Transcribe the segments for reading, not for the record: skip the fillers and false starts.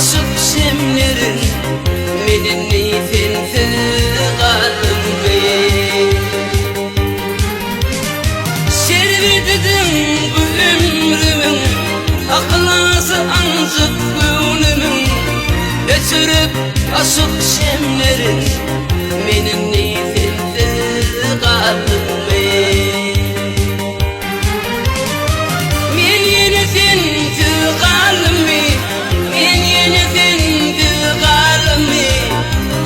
aşık şemlerin menin neyfense kalım bey. Şerbededim bu ömrümün aklası ancak gönlümün. Ötürüp aşık şemlerin menin neyfense kalım bey. Men yine sensiz kalım bey, men yine sensiz kalım bey.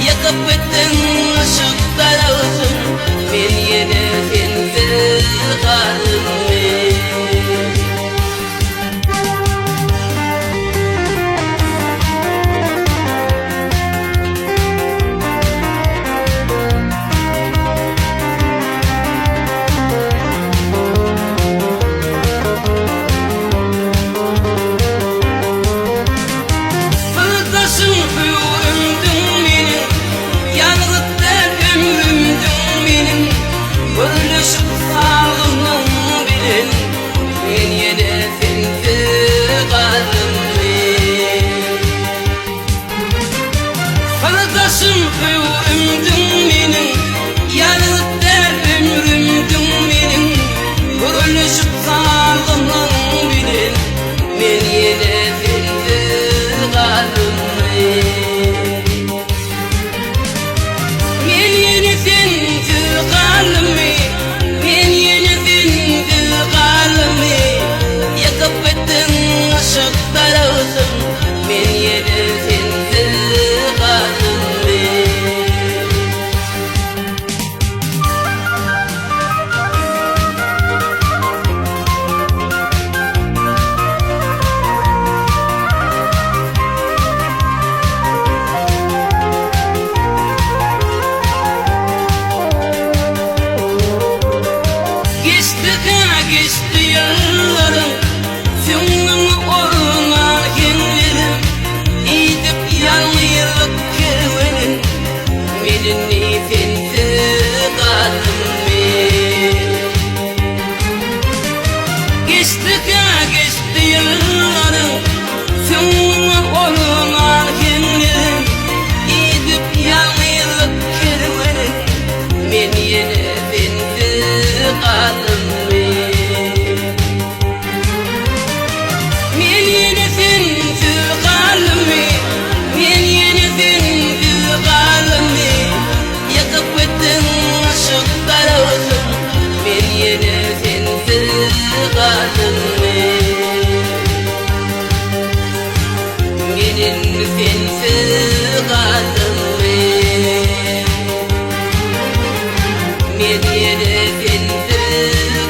Yakıp ettin ışıklar olsun, men yine sensiz kalım bey. Kardeşim ömrümdün benim, yanıp der ömrümdün benim. Kuruluşup sağlığımın bilin, men yine sensiz kaldım bey. Men yine sensiz kaldım bey, men yine sensiz kaldım bey. Yakıp ettin ışıklar olsun, men yine sensiz kaldım. Geçti yıllarım, tümümü orman kendirim. İdip yanlıyılık kervenin, menin neyfensiz kaldım bey. Geçti yıllarım, tümümü orman kendirim. İdip yanlıyılık kervenin, men yine sensiz kaldım bey. Menin sensiz kaldım bey, men yine sensiz